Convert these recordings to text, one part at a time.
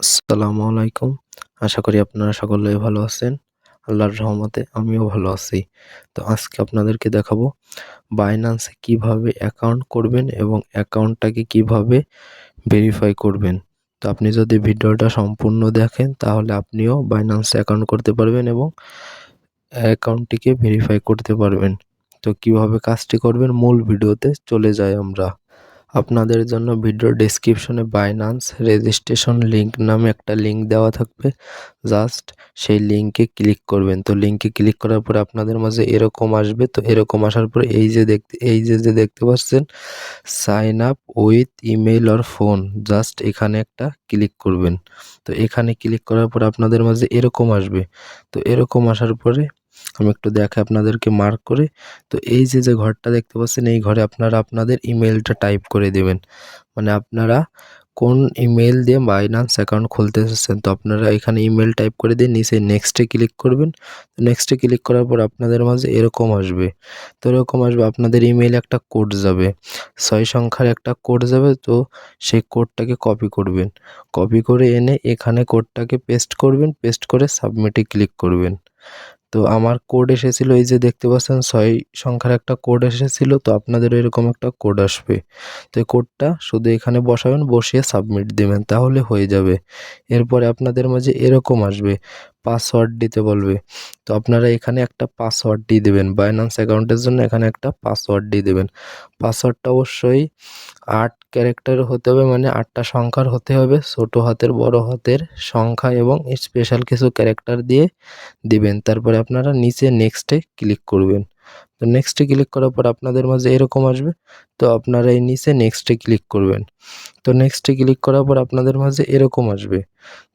আসসালামু আলাইকুম। আশা করি আপনারা সকলেই ভালো আছেন। আল্লাহর রহমতে আমিও ভালো আছি। তো আজকে আপনাদেরকে দেখাবো Binance এ কিভাবে অ্যাকাউন্ট করবেন এবং অ্যাকাউন্টটাকে কিভাবে ভেরিফাই করবেন। তো আপনি যদি ভিডিওটা সম্পূর্ণ দেখেন তাহলে আপনিও Binance এ অ্যাকাউন্ট করতে পারবেন এবং অ্যাকাউন্টটিকে ভেরিফাই করতে পারবেন। তো কিভাবে কাজটি করবেন মূল ভিডিওতে চলে যাই আমরা। আপনাদের জন্য ভিডিও ডেসক্রিপশনে Binance রেজিস্ট্রেশন লিংক নামে একটা লিংক দেওয়া থাকবে। জাস্ট সেই লিংকে ক্লিক করবেন। তো লিংকে ক্লিক করার পরে আপনাদের মাঝে এরকম আসবে। তো এরকম আসার পরে এই যে দেখতে পাচ্ছেন sign up with email or phone, just এখানে একটা ক্লিক করবেন। তো এখানে ক্লিক করার পরে আপনাদের মাঝে এরকম আসবে। তো এরকম আসার পরে আমি একটু দেখাই আপনাদেরকে মার্ক করে। তো এই যে ঘরটা দেখতে পাচ্ছেন এই ঘরে আপনারা আপনাদের ইমেলটা টাইপ করে দিবেন। মানে আপনারা কোন ইমেল দিয়ে Binance অ্যাকাউন্ট খুলতে চাচ্ছেন। তো আপনারা এখানে ইমেল টাইপ করে দিয়ে নিচে নেক্সটে ক্লিক করবেন। নেক্সটে ক্লিক করার পর আপনাদের মাঝে এরকম আসবে। তো এরকম আসবে আপনাদের ইমেইলে একটা কোড যাবে, 6 সংখ্যার একটা কোড যাবে। তো সেই কোডটাকে কপি করবেন, কপি করে এনে এখানে কোডটাকে পেস্ট করবেন, পেস্ট করে সাবমিটে ক্লিক করবেন। তো আমার কোড এসেছিল, এই যে দেখতে পাচ্ছেন 6 সংখ্যার একটা কোড এসেছিল। তো আপনাদেরও এরকম একটা কোড আসবে। তো এই কোডটা শুধু এখানে বসাবেন, বসিয়ে সাবমিট দিবেন, তাহলে হয়ে যাবে। এরপরে আপনাদের মাঝে এরকম আসবে, পাসওয়ার্ড দিতে বলবে। তো আপনারা এখানে একটা পাসওয়ার্ড দিয়ে দেবেন, Binance অ্যাকাউন্টের জন্য এখানে একটা পাসওয়ার্ড দিয়ে দেবেন। পাসওয়ার্ডটা অবশ্যই 8 ক্যারেক্টার হতে হবে, মানে 8টা সংখ্যার হতে হবে, ছোট হাতের বড় হাতের সংখ্যা এবং স্পেশাল কিছু ক্যারেক্টার দিয়ে দিবেন। তারপরে আপনারা নিচে নেক্সটে ক্লিক করবেন। তো নেক্সটে ক্লিক করার পর আপনাদের মাঝে এরকম আসবে। তো আপনারা এই নিচে নেক্সটে ক্লিক করবেন। তো নেক্সটে ক্লিক করার পর আপনাদের মাঝে এরকম আসবে।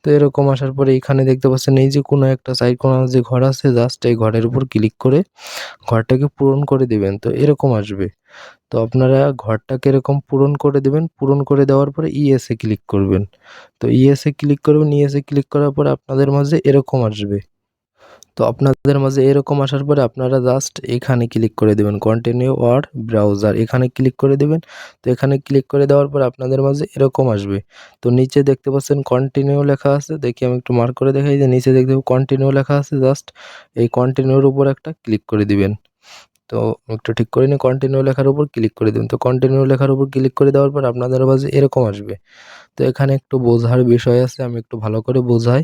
তো এরকম আসার পরে এখানে দেখতে পাচ্ছেন এই যে কোনো একটা সাইড কর্নার যে ঘর আছে, জাস্ট এই ঘরের উপর ক্লিক করে ঘরটাকে পূরণ করে দিবেন। তো এরকম আসবে। তো আপনারা ঘরটাকে এরকম পূরণ করে দেবেন। পূরণ করে দেওয়ার পরে ইয়েস এ ক্লিক করবেন। তো ইয়েস এ ক্লিক করবেন। ইয়েস এ ক্লিক করার পরে আপনাদের মাঝে এরকম আসবে। তো আপনাদের মাঝে এরকম আসার পরে আপনারা জাস্ট এখানে ক্লিক করে দেবেন, কন্টিনিউ অর ব্রাউজার, এখানে ক্লিক করে দেবেন। তো এখানে ক্লিক করে দেওয়ার পর আপনাদের মাঝে এরকম আসবে। তো নিচে দেখতে পাচ্ছেন কন্টিনিউ লেখা আছে, দেখি আমি একটু মার্ক করে দেখাই, যে নিচে দেখতে কন্টিনিউ লেখা আছে, জাস্ট এই কন্টিনিউর উপর একটা ক্লিক করে দিবেন। তো একটু ঠিক করে নিয়ে কন্টিনিউ লেখার উপর ক্লিক করে দিন। তো কন্টিনিউ লেখার উপর ক্লিক করে দেওয়ার পর আপনাদের মাঝে এরকম আসবে। তো এখানে একটু বোঝার বিষয় আছে, আমি একটু ভালো করে বোঝাই।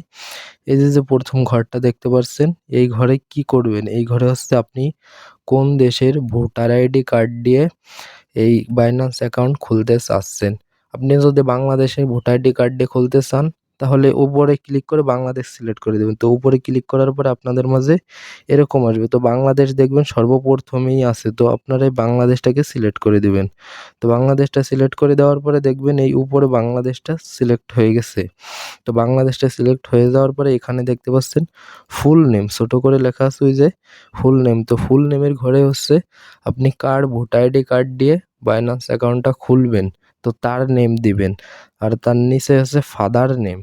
এই যে প্রথম ঘরটা দেখতে পাচ্ছেন, এই ঘরে কি করবেন, এই ঘরে হচ্ছে আপনি কোন দেশের ভোটার আইডি কার্ড দিয়ে এই Binance অ্যাকাউন্ট খুলতে চাচ্ছেন। আপনি যদি বাংলাদেশের ভোটার আইডি কার্ড দিয়ে খুলতে চান তাহলে উপরে ক্লিক করে বাংলাদেশ সিলেক্ট করে দেবেন। তো উপরে ক্লিক করার পরে আপনাদের মাঝে এরকম আসবে। তো বাংলাদেশ দেখবেন সর্বপ্রথমেই আছে, তো আপনারা এই বাংলাদেশটাকে সিলেক্ট করে দিবেন। তো বাংলাদেশটা সিলেক্ট করে দেওয়ার পরে দেখবেন এই উপরে বাংলাদেশটা সিলেক্ট হয়ে গেছে। তো বাংলাদেশটা সিলেক্ট হয়ে যাওয়ার পরে এখানে দেখতে পাচ্ছেন ফুল নেম ছোট করে লেখা আছে, ওই যে ফুল নেম। তো ফুল নেমের ঘরে হচ্ছে আপনি কার ভোটার আইডি কার্ড দিয়ে Binance অ্যাকাউন্টটা খুলবেন, তো তার নেম দিবেন। আর তার নিচে হচ্ছে ফাদার নেম।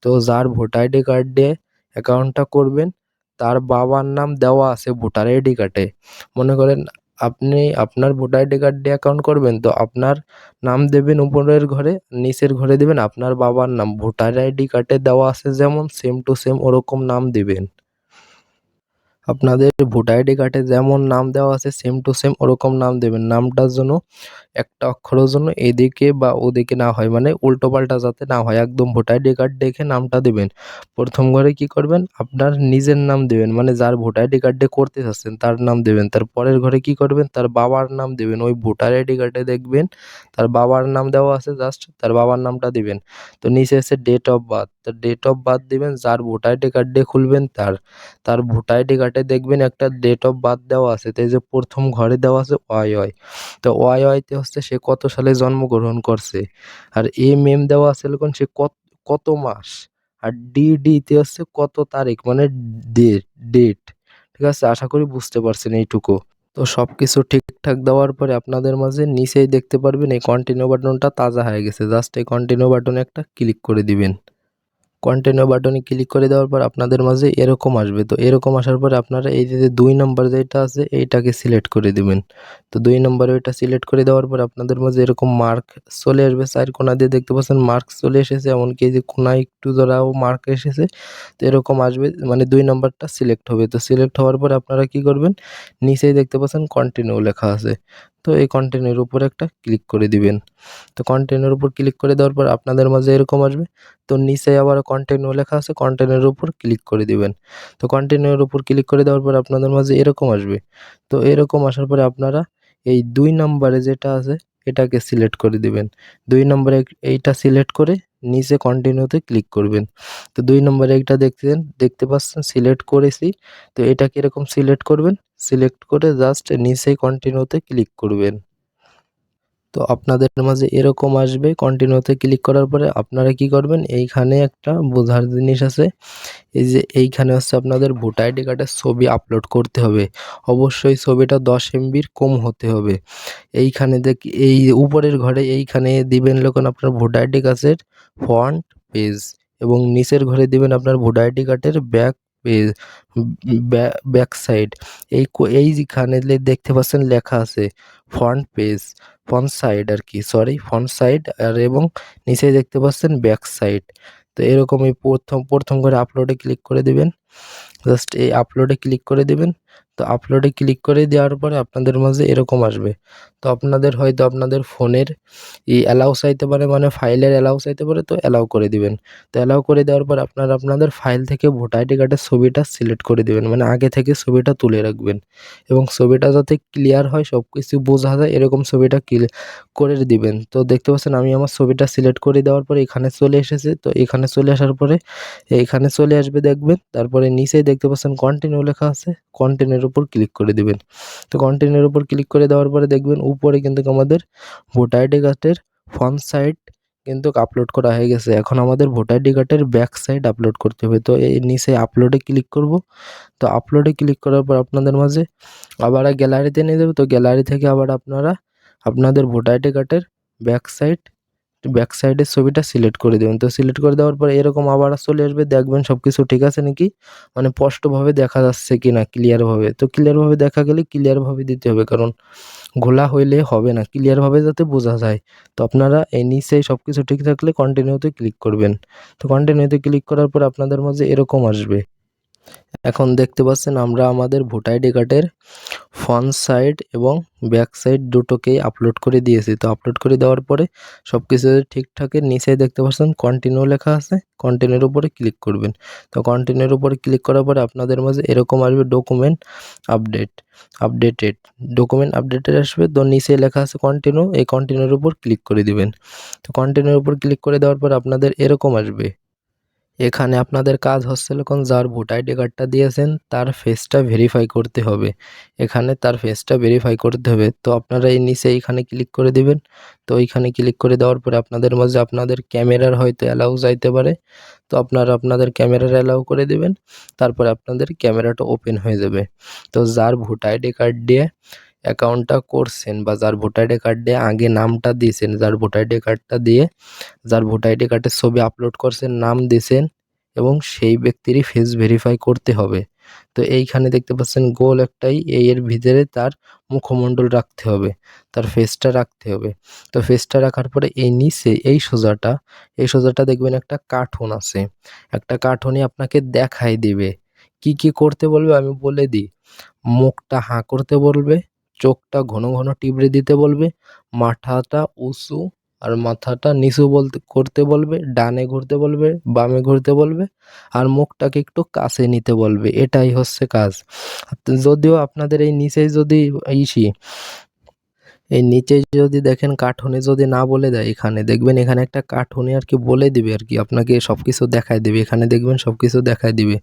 তো যার ভোটার আইডি কার্ড দিয়ে অ্যাকাউন্টটা করবেন তার বাবার নাম দেওয়া আছে ভোটার আইডি কার্ডে। মনে করেন আপনি আপনার ভোটার আইডি কার্ড দিয়ে অ্যাকাউন্ট করবেন, তো আপনার নাম দেবেন উপরের ঘরে, নিচের ঘরে দিবেন আপনার বাবার নাম। ভোটার আইডি কার্ডে দেওয়া আছে যেমন সেম টু সেম ওরকম নাম দিবেন। আপনাদের ভোটার আইডি কার্ডে যেমন নাম দেওয়া আছে সেম টু সেম ওরকম নাম দেবেন। নামটার জন্য একটা অক্ষরের জন্য এদিকে বা ওদিকে না হয়, মানে উল্টোপাল্টা যাতে না হয়, একদম ভোটার আইডি কার্ড দেখে নামটা দেবেন। প্রথম ঘরে কি করবেন, আপনার নিজের নাম দেবেন, মানে যার ভোটার আইডি কার্ডে করতে চাচ্ছেন তার নাম দেবেন। তার পরের ঘরে কি করবেন, তার বাবার নাম দেবেন। ওই ভোটার আইডি কার্ডে দেখবেন তার বাবার নাম দেওয়া আছে, জাস্ট তার বাবার নামটা দিবেন। তো নিচে আছে ডেট অফ বার্থ, তো ডেট অফ বার্থ দিবেন যার ভোটার আইডি কার্ড দিয়ে খুলবেন তার। তার ভোটার আইডি কার্ডে দেখবেন একটা ডেট অফ বার্থ দেওয়া আছে, তো এই যে প্রথম ঘরে দেওয়া আছে ওয়াই। তো ওয়াইতে হচ্ছে সে কত সালে জন্মগ্রহণ করছে। আর এম দেওয়া আছে এরকম সে কত কত মাস। আর ডিতে হচ্ছে কত তারিখ, মানে ডেট ডেট। ঠিক আছে, আশা করি বুঝতে পারছেন এইটুকু। তো সবকিছু ঠিকঠাক দেওয়ার পরে আপনাদের মাঝে নিচেই দেখতে পারবেন এই কন্টিনিউ বাটনটা তাজা হয়ে গেছে, জাস্ট এই কন্টিনিউ বাটনে একটা ক্লিক করে দিবেন। কন্টিনিউ বাটনে ক্লিক করে দেওয়ার পর আপনাদের মাঝে এরকম আসবে। তো এরকম আসার পরে আপনারা এই যে 2 নাম্বার যেটা আছে এইটাকে সিলেক্ট করে দিবেন। তো 2 নম্বরে ওইটা সিলেক্ট করে দেওয়ার পর আপনাদের মাঝে এরকম মার্ক চলে আসবে, 4 কোণা দিয়ে দেখতে পাচ্ছেন মার্ক চলে এসেছে, এমনকি এই যে কোণায় একটু জোড়াও মার্ক এসেছে। তো এরকম আসবে, মানে 2 নাম্বারটা সিলেক্ট হবে। তো সিলেক্ট হওয়ার পরে আপনারা কি করবেন, নিচেই দেখতে পাচ্ছেন কন্টিনিউ লেখা আছে। তো এই কন্টিনিউর উপর একটা ক্লিক করে দিবেন। তো কন্টিনিউর উপর ক্লিক করে দেওয়ার পর আপনাদের মাঝে এরকম আসবে। তো নিচে আবার কন্টিনিউ লেখা আছে, কন্টিনিউর উপর ক্লিক করে দিবেন। তো কন্টিনিউর উপর ক্লিক করে দেওয়ার পর আপনাদের মাঝে এরকম আসবে। তো এরকম আসার পরে আপনারা এই 2 নম্বরে যেটা আছে এটাকে সিলেক্ট করে দিবেন। 2 নম্বরে এইটা সিলেক্ট করে নিচে কন্টিনিউতে ক্লিক করবেন। তো 2 নম্বরে এইটা দেখতে পাচ্ছেন সিলেক্ট করেছি। তো এটাকে এরকম সিলেক্ট করবেন, সিলেক্ট করে জাস্ট নিচে কন্টিনিউতে ক্লিক করবেন। তো আপনাদের মাঝে এরকম আসবে। কন্টিনিউতে ক্লিক করার পরে আপনারা কি করবেন, এইখানে একটা বোঝার জিনিস আছে। এই যে এইখানে হচ্ছে আপনাদের ভোটার আইডি কার্ডের ছবি আপলোড করতে হবে। অবশ্যই ছবিটা 10 এমবির কম হতে হবে। এইখানে এই উপরের ঘরে এইখানে দিবেন লোকন আপনার ভোটার আইডি কার্ডের ফ্রন্ট পেজ, এবং নিচের ঘরে দিবেন আপনার ভোটার আইডি কার্ডের ব্যাক পেজ, ব্যাক সাইড। এই যেখানে দেখতে পাচ্ছেন লেখা আছে ফ্রন্ট পেজ, ফ্রন্ট সাইড আর কি, সরি ফ্রন্ট সাইড, আর এবং নিচে দেখতে পাচ্ছেন ব্যাক সাইড। তো এরকমই প্রথম করে আপলোডে ক্লিক করে দিবেন। জাস্ট এই আপলোডে ক্লিক করে দিবেন। তো আপলোডে ক্লিক করে দেওয়ার পরে আপনাদের মাঝে এরকম আসবে। তো আপনাদের হয়তো আপনাদের ফোনের অ্যালাউ চাইতে পারে, মানে ফাইলের অ্যালাউ চাইতে পারে, তো অ্যালাউ করে দিবেন। তো অ্যালাউ করে দেওয়ার পর আপনারা আপনাদের ফাইল থেকে ভোটার আইডি কার্ডের ছবিটা সিলেক্ট করে দিবেন, মানে আগে থেকে ছবিটা তুলে রাখবেন, এবং ছবিটা যাতে ক্লিয়ার হয়, সব কিছু বোঝা যায় এরকম ছবিটা করে দিবেন। তো দেখতে পাচ্ছেন আমি আমার ছবিটা সিলেক্ট করে দেওয়ার পরে এখানে চলে এসেছে। তো এখানে চলে আসার পরে এইখানে চলে আসবে দেখবেন। তারপরে নিচেই দেখতে পাচ্ছেন কন্টিনিউ লেখা আছে, কন্টিনিউর উপর ক্লিক করে দিবেন। তো কন্টিনিউর উপর ক্লিক করে দেওয়ার পরে দেখবেন উপরে কিন্তু আমাদের ভোটার আইডি কার্ডের ফ্রন্ট সাইড কিন্তু আপলোড করা হয়ে গেছে। এখন আমাদের ভোটার আইডি কার্ডের ব্যাক সাইড আপলোড করতে হবে। তো এই নিচে আপলোডে ক্লিক করব। তো আপলোডে ক্লিক করার পর আপনাদের মাঝে আবার গ্যালারিতে নিয়ে যাবে। তো গ্যালারি থেকে আবার আপনারা আপনাদের ভোটার আইডি কার্ডের ব্যাক সাইডের ছবিটা সিলেক্ট করে দেবেন। তো সিলেক্ট করে দেওয়ার পরে এরকম আবার চলে আসবে, দেখবেন সবকিছু ঠিক আছে নাকি, মানে স্পষ্টভাবে দেখা যাচ্ছে কিনা, ক্লিয়ারভাবে। তো ক্লিয়ারভাবে দেখা গেলে ক্লিয়ারভাবে দিতে হবে, কারণ ঘোলা হইলে হবে না, ক্লিয়ারভাবে যাতে বোঝা যায়। তো আপনারা এই নিচে সবকিছু ঠিক থাকলে কন্টিনিউতে ক্লিক করবেন। তো কন্টিনিউতে ক্লিক করার পর আপনাদের মাঝে এরকম আসবে। এখন দেখতে পাচ্ছেন আমরা আমাদের ভোটার আইডি কার্ডের ফ্রন্ট সাইড এবং ব্যাক সাইড দুটোকেই আপলোড করে দিয়েছি। তো আপলোড করে দেওয়ার পরে সব কিছু ঠিকঠাকের নিচেই দেখতে পাচ্ছেন কন্টিনিউ লেখা আছে, কন্টিনিউর উপরে ক্লিক করবেন। তো কন্টিনিউর উপরে ক্লিক করার পরে আপনাদের মাঝে এরকম আসবে ডকুমেন্ট আপডেটেড, ডকুমেন্ট আপডেটেড আসবে। তো নিচে লেখা আছে কন্টিনিউ, এই কন্টিনিউর উপর ক্লিক করে দিবেন। তো কন্টিনিউর উপর ক্লিক করে দেওয়ার পর আপনাদের এরকম আসবে। এখানে আপনাদের কাজ হচ্ছে যখন যার ভোটার আইডি কার্ডটা দিয়েছেন তার ফেসটা ভেরিফাই করতে হবে। এখানে তার ফেসটা ভেরিফাই করতে হবে। তো আপনারা এই নিচে এইখানে ক্লিক করে দিবেন। তো এইখানে ক্লিক করে দেওয়ার পরে আপনাদের মাঝে আপনাদের ক্যামেরার হয়তো অ্যালাউ যাইতে পারে। তো আপনারা আপনাদের ক্যামেরার অ্যালাউ করে দিবেন। তারপরে আপনাদের ক্যামেরাটা ওপেন হয়ে যাবে। তো যার ভোটার আইডি কার্ড দিয়ে অ্যাকাউন্টটা করছেন, বা যার ভোটার আইডি কার্ড দিয়ে আগে নামটা দিয়েছেন, যার ভোটার আইডি কার্ডটা দিয়ে যার ভোটার আইডি কার্ডের ছবি আপলোড করছেন, নাম দিয়েছেন, এবং সেই ব্যক্তিরই ফেস ভেরিফাই করতে হবে। তো এইখানে দেখতে পাচ্ছেন গোল একটাই, এর ভিতরে তার মুখমণ্ডল রাখতে হবে, তার ফেসটা রাখতে হবে। তো ফেসটা রাখার পরে এই নিচে এই সোজাটা দেখবেন একটা কার্টুন আছে। একটা কার্টুনই আপনাকে দেখাই দিবে কি কি করতে বলবে, আমি বলে দিই। মুখটা হাঁ করতে বলবে, চোখটা ঘন ঘন টিপড়ে দিতে বলবে, মাথাটা উঁচু আর মাথাটা নিচু করতে বলবে, ডানে ঘুরতে বলবে, বামে ঘুরতে বলবে, আর মুখটাকে একটু কাছে নিতে বলবে। এটাই হচ্ছে কাজ। যদিও আপনাদের এই নিচেই যদি ইসি এই নিচে যদি দেখেন কার্টুনে যদি না বলে দেয়, এখানে দেখবেন এখানে একটা কার্টুনে আর কি বলে দিবে আর কি, আপনাকে সবকিছু দেখায় দিবে। এখানে দেখবেন সবকিছু দেখায় দিবে।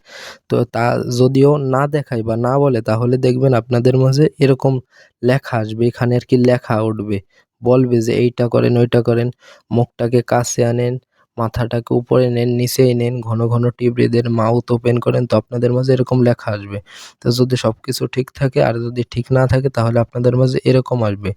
তো তা যদিও না দেখায় বা না বলে, তাহলে দেখবেন আপনাদের মাঝে এরকম লেখা আসবে, এখানে আর কি লেখা উঠবে, বলবে যে এইটা করেন ওইটা করেন, মুখটাকে কাছে আনেন, মাথাটাকে উপরে নেন, নিচেই নেন, ঘন ঘন টিপে দেন, মাউথ ওপেন করেন। তো আপনাদের মাঝে এরকম লেখা আসবে। তো যদি সবকিছু ঠিক থাকে, আর যদি ঠিক না থাকে, তাহলে আপনাদের মাঝে এরকম আসবে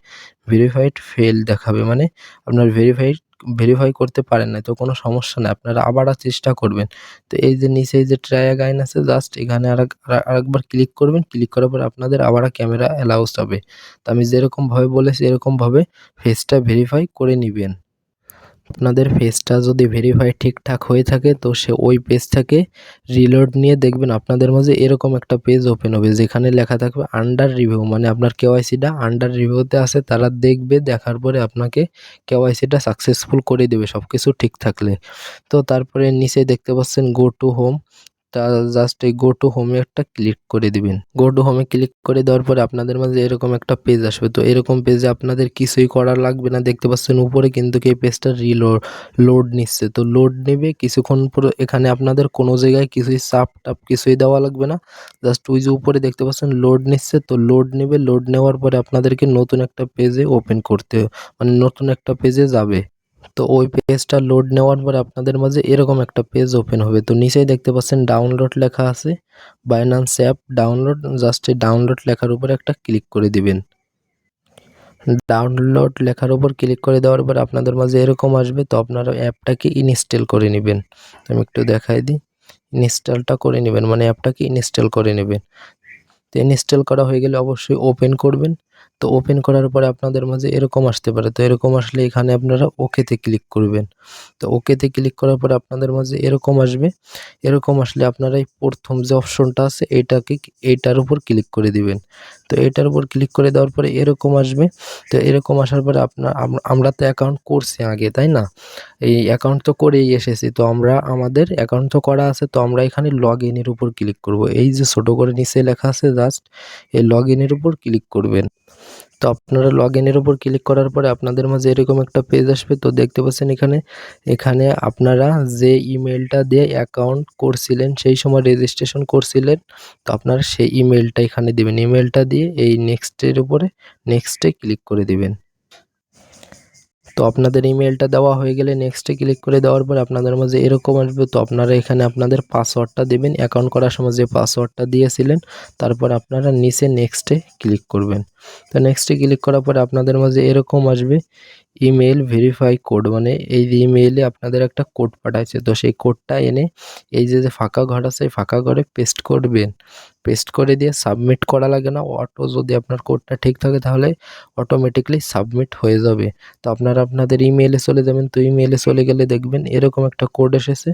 ভেরিফাইড ফেল দেখাবে, মানে আপনার ভেরিফাইড ভেরিফাই করতে পারেন নাই, তো কোনো সমস্যা নাই, আপনারা আবার চেষ্টা করবেন। তো এই যে নিচে এই যে ট্রাই অ্যাগাইন আছে, জাস্ট এখানে আরেকবার ক্লিক করবেন। ক্লিক করার পর আপনাদের আবার ক্যামেরা অ্যালাউস হবে। তো আমি যেরকমভাবে বলেছি এরকমভাবে ফেসটা ভেরিফাই করে নিবেন। আপনাদের ফেসটা যদি ভেরিফাই ঠিকঠাক হয়ে থাকে তো ওই পেজটাকে রিলোড নিয়ে দেখবেন আপনাদের মাঝে এরকম একটা পেজ ওপেন হবে, যেখানে লেখা থাকবে আন্ডার রিভিউ, মানে আপনার কেওয়াইসিটা আন্ডার রিভিউতে আছে। তারা দেখবে, দেখার পরে আপনাকে কেওয়াইসিটা সাকসেসফুল করে দেবে সবকিছু ঠিক থাকলে। তো তারপরে নিচে দেখতে পাচ্ছেন গো টু হোম, তা জাস্ট এই গো টু হোমে একটা ক্লিক করে দিবেন। গো টু হোমে ক্লিক করে দেওয়ার পরে আপনাদের মাঝে এরকম একটা পেজ আসবে। তো এরকম পেজে আপনাদের কিছুই করা লাগবে না, দেখতে পাচ্ছেন উপরে কিন্তু এই পেজটা লোড নিচ্ছে। তো লোড নেবে কিছুক্ষণ পর, এখানে আপনাদের কোনো জায়গায় কিছুই চাপ টাপ কিছুই দেওয়া লাগবে না, জাস্ট ওই যে উপরে দেখতে পাচ্ছেন লোড নিচ্ছে। তো লোড নেবে, লোড নেওয়ার পরে আপনাদেরকে নতুন একটা পেজে ওপেন করতে, মানে নতুন একটা পেজে যাবে। তো ওই পেজটা লোড নেওয়ার পরে আপনাদের মাঝে এরকম একটা পেজ ওপেন হবে। তো নিচেই দেখতে পাচ্ছেন ডাউনলোড লেখা আছে, বাইন্যান্স অ্যাপ ডাউনলোড, জাস্ট এই ডাউনলোড লেখার উপর একটা ক্লিক করে দিবেন। ডাউনলোড লেখার উপর ক্লিক করে দেওয়ার পর আপনাদের মাঝে এরকম আসবে। তো আপনারা অ্যাপটাকে ইনস্টল করে নেবেন। আমি একটু দেখাই দিই, ইনস্টলটা করে নেবেন, মানে অ্যাপটাকে ইনস্টল করে নেবেন। তো ইনস্টল করা হয়ে গেলে অবশ্যই ওপেন করবেন। তো ওপেন করার পরে আপনাদের মাঝে এরকম আসতে পারে। তো এরকম আসলে এখানে আপনারা ওকেতে ক্লিক করবেন। তো ওকেতে ক্লিক করার পরে আপনাদের মাঝে এরকম আসবে। এরকম আসলে আপনারা এই প্রথম যে অপশনটা আছে এইটার উপর ক্লিক করে দিবেন। তো এটার উপর ক্লিক করে দেওয়ার পরে এরকম আসবে। তো এরকম আসার পরে আমরা তো অ্যাকাউন্ট করছি আগে, তাই না? এই অ্যাকাউন্ট তো করেই এসেছি। তো আমাদের অ্যাকাউন্ট তো করা আছে, তো আমরা এখানে লগ ইনের উপর ক্লিক করব। এই যে ছোট করে নিচে লেখা আছে জাস্ট এই লগ ইনের উপর ক্লিক করবেন। তো আপনারা লগ ইনের উপর ক্লিক করার পরে আপনাদের মাঝে এরকম একটা পেজ আসবে। তো দেখতে পাচ্ছেন এখানে আপনারা যে ইমেলটা দিয়ে অ্যাকাউন্ট করছিলেন, সেই সময় রেজিস্ট্রেশন করছিলেন, তো আপনারা সেই ইমেলটা এখানে দিবেন। ইমেলটা দিয়ে এই নেক্সটের উপরে নেক্সটে ক্লিক করে দিবেন। তো আপনাদের ইমেলটা দেওয়া হয়ে গেলে নেক্সটে ক্লিক করে দেওয়ার পর আপনাদের মাঝে এরকম আসবে। তো আপনারা এখানে আপনাদের পাসওয়ার্ডটা দিবেন, অ্যাকাউন্ট করার সময় যে পাসওয়ার্ডটা দিয়েছিলেন। তারপর আপনারা নিচে নেক্সটে ক্লিক করবেন। তো নেক্সটে ক্লিক করার পরে আপনাদের মাঝে এরকম আসবে ইমেল ভেরিফাই কোড, মানে এই যে ইমেইলে আপনাদের একটা কোড পাঠাইছে। তো সেই কোডটা এনে এই যে ফাঁকা ঘর আছে, এই ফাঁকা ঘরে পেস্ট করবেন। পেস্ট করে দিয়ে সাবমিট করা লাগে না, যদি আপনার কোডটা ঠিক থাকে তাহলে অটোমেটিকলি সাবমিট হয়ে যাবে। তো আপনারা আপনাদের ইমেইলে চলে যাবেন। তো ইমেইলে চলে গেলে দেখবেন এরকম একটা কোড এসেছে।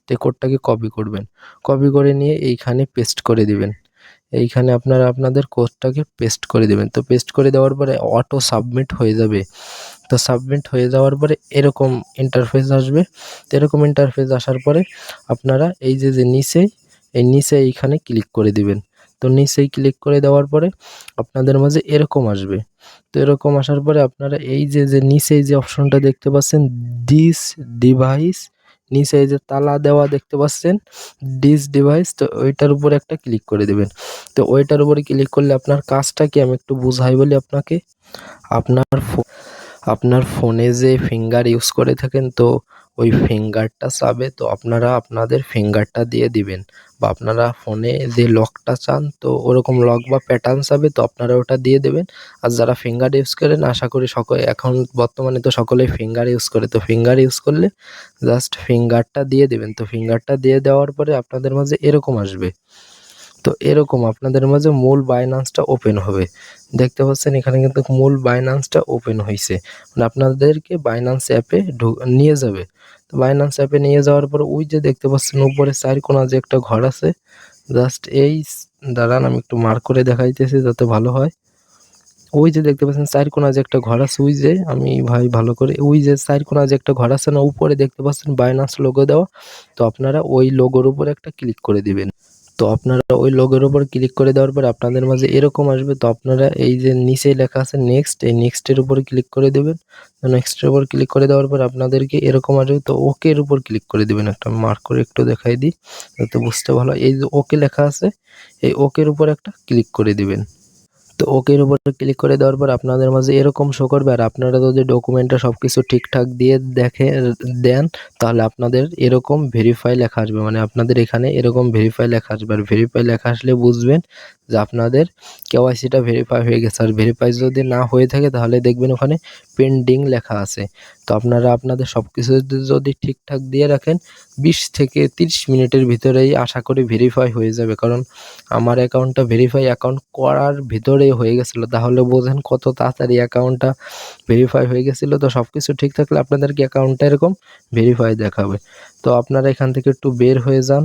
তো এই কোডটাকে কপি করবেন, কপি করে নিয়ে এইখানে পেস্ট করে দিবেন। এইখানে আপনারা আপনাদের কোডটাকে পেস্ট করে দিবেন। তো পেস্ট করে দেওয়ার পরে অটো সাবমিট হয়ে যাবে। তো সাবমিট হয়ে যাওয়ার পরে এরকম ইন্টারফেস আসবে। তো এরকম ইন্টারফেস আসার পরে আপনারা এই যে নিচে এইখানে ক্লিক করে দিবেন। তো নিচেই ক্লিক করে দেওয়ার পরে আপনাদের মাঝে এরকম আসবে। তো এরকম আসার পরে আপনারা এই যে নিচে যে অপশনটা দেখতে পাচ্ছেন দিস ডিভাইস, নিচে এই যে তালা দেওয়া দেখতে পাচ্ছেন দিস ডিভাইস, তো ওইটার উপর একটা ক্লিক করে দেবেন। তো ওইটার উপরে ক্লিক করলে আপনার কাজটা কি আমি একটু বুঝাই বলি আপনাকে। আপনার আপনার ফোনে যে ফিঙ্গার ইউজ করে থাকেন, তো ওই ফিঙ্গারটা চাবে, তো আপনারা আপনাদের ফিঙ্গারটা দিয়ে দিবেন। বা আপনারা ফোনে যে লকটা চান, তো ওরকম লক বা প্যাটার্ন চাবে, তো আপনারা ওটা দিয়ে দেবেন। আর যারা ফিঙ্গার ইউজ করেন, আশা করি এখন বর্তমানে তো সকলেই ফিঙ্গার ইউজ করে, তো ফিঙ্গার ইউজ করলে জাস্ট ফিঙ্গারটা দিয়ে দেবেন। তো ফিঙ্গারটা দিয়ে দেওয়ার পরে আপনাদের মাঝে এরকম আসবে। তো এরকম আপনাদের মাঝে মূল বাইন্যান্সটা ওপেন হবে। দেখতে পাচ্ছেন এখানে কিন্তু মূল বাইন্যান্সটা ওপেন হয়েছে, মানে আপনাদেরকে বাইন্যান্স অ্যাপে নিয়ে যাবে। তো বাইন্যান্স অ্যাপে নিয়ে যাওয়ার পর ওই যে দেখতে পাচ্ছেন উপরে চার কোণা যে একটা ঘর আছে, জাস্ট দাঁড়ান আমি একটু মার্ক করে দেখাইতেছি যাতে ভালো হয়। ওই যে দেখতে পাচ্ছেন চার কোণা যে একটা ঘর আছে, ওই যে আমি ভাই ভালো করে, ওই যে চার কোণা যে একটা ঘর আছে না, উপরে দেখতে পাচ্ছেন বাইন্যান্স লোগো দেওয়া। তো আপনারা ওই লোগোর উপর একটা ক্লিক করে দিবেন। তো আপনারা ওই লোগোর উপর ক্লিক করে দেওয়ার পর আপনাদের মাঝে এরকম আসবে। তো আপনারা এই যে নিচে লেখা আছে নেক্সট, এই নেক্সটের উপরে ক্লিক করে দেবেন। তো নেক্সটের উপর ক্লিক করে দেওয়ার পর আপনাদেরকে এরকম আসবে। তো ওকে এর উপর ক্লিক করে দেবেন, একটা মার্ক করে একটু দেখাই দিই যাতে বুঝতে ভালো। এই যে ওকে লেখা আছে, এই ওকের উপর একটা ক্লিক করে দিবেন। তো ওকের উপরে ক্লিক করে দেওয়ার পর আপনাদের মাঝে এরকম শো করবে, আর আপনারা যদি ডকুমেন্টে সবকিছু ঠিকঠাক দিয়ে দেন, তাহলে আপনাদের এরকম ভেরিফাই লেখা আসবে, মানে আপনাদের এখানে এরকম ভেরিফাই লেখা আসবে। আর ভেরিফাই লেখা আসলে বুঝবেন যে আপনাদের কেওয়াইসিটা ভেরিফাই হয়ে গেছে। আর ভেরিফাই যদি না হয়ে থাকে তাহলে দেখবেন ওখানে পেন্ডিং লেখা আছে। তো আপনারা আপনাদের সবকিছু যদি ঠিকঠাক দিয়ে রাখেন 20 থেকে 30 মিনিটের ভিতরেই আশা করি ভেরিফাই হয়ে যাবে। কারণ আমার অ্যাকাউন্টটা ভেরিফাই অ্যাকাউন্ট করার ভিতরেই হয়ে গেছিলো, তাহলে বোঝেন কত তাড়াতাড়ি অ্যাকাউন্টটা ভেরিফাই হয়ে গেছিলো। তো সবকিছু ঠিক থাকলে আপনাদেরকে অ্যাকাউন্টটা এরকম ভেরিফাই দেখাবে। তো আপনারা এখান থেকে একটু বের হয়ে যান।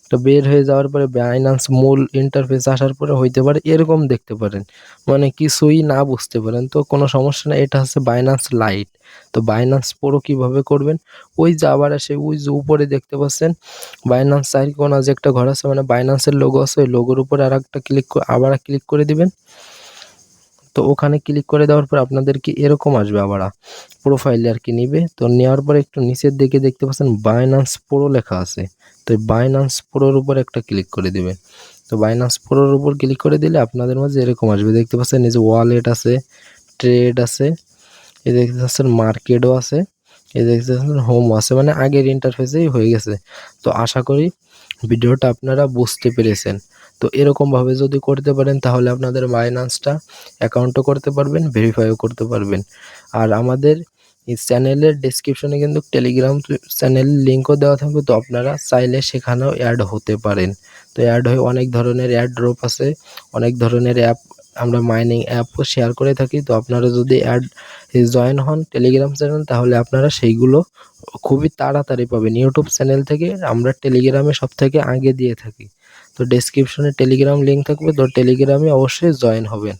তো বের হয়ে যাওয়ার পরে বাইন্যান্স মূল ইন্টারফেস আসার পরে হইতে পারে এরকম দেখতে পারেন, মানে কিছুই না বুঝতে পারেন, তো কোনো সমস্যা না। এটা হচ্ছে বাইন্যান্স লাইট। তো বাইন্যান্স প্রো কিভাবে করবেন, ওই যে আবার এসে ওই যে উপরে দেখতে পাচ্ছেন বাইন্যান্স আইকন যে একটা ঘর আছে, মানে বাইন্যান্সের লোগো আছে, ওই লোগোর উপরে আরেকটা আবার ক্লিক করে দিবেন। তো ওখানে ক্লিক করে দেওয়ার পর আপনাদেরকে এরকম আসবে, আবার প্রোফাইলে আর কি নিবে। তো নেওয়ার পরে একটু নিচের দিকে দেখতে পাচ্ছেন বাইন্যান্স প্রো লেখা আছে। তো বাইন্যান্স প্রোর উপর একটা ক্লিক করে দিবেন। তো বাইন্যান্স প্রোর উপর ক্লিক করে দিলে আপনাদের মাঝে এরকম আসবে, দেখতে পাচ্ছেন এই যে ওয়ালেট আছে, ট্রেড আছে, এই দেখতে পাচ্ছেন মার্কেটও আছে, এই দেখতে পাচ্ছেন হোম আছে, মানে আগের ইন্টারফেসেই হয়ে গেছে। তো আশা করি ভিডিওটা আপনারা বুঝতে পেরেছেন। তো এরকমভাবে যদি করতে পারেন তাহলে আপনাদের বাইন্যান্সটা অ্যাকাউন্টও করতে পারবেন, ভেরিফাইও করতে পারবেন। আর আমাদের এই চ্যানেলের ডেসক্রিপশনে কিন্তু টেলিগ্রাম চ্যানেলের লিঙ্কও দেওয়া থাকবে, তো আপনারা চাইলে সেখানেও অ্যাড হতে পারেন। তো অ্যাড হয়ে অনেক ধরনের অ্যাড ড্রপ আছে, অনেক ধরনের অ্যাপ আমরা মাইনিং অ্যাপও শেয়ার করে থাকি। তো আপনারা যদি জয়েন হন টেলিগ্রাম চ্যানেল, তাহলে আপনারা সেইগুলো খুবই তাড়াতাড়ি পাবেন। ইউটিউব চ্যানেল থেকে আমরা টেলিগ্রামে সবথেকে আগে দিয়ে থাকি। তো ডেসক্রিপশনে টেলিগ্রাম লিঙ্ক থাকবে, তো টেলিগ্রামে অবশ্যই জয়েন হবেন।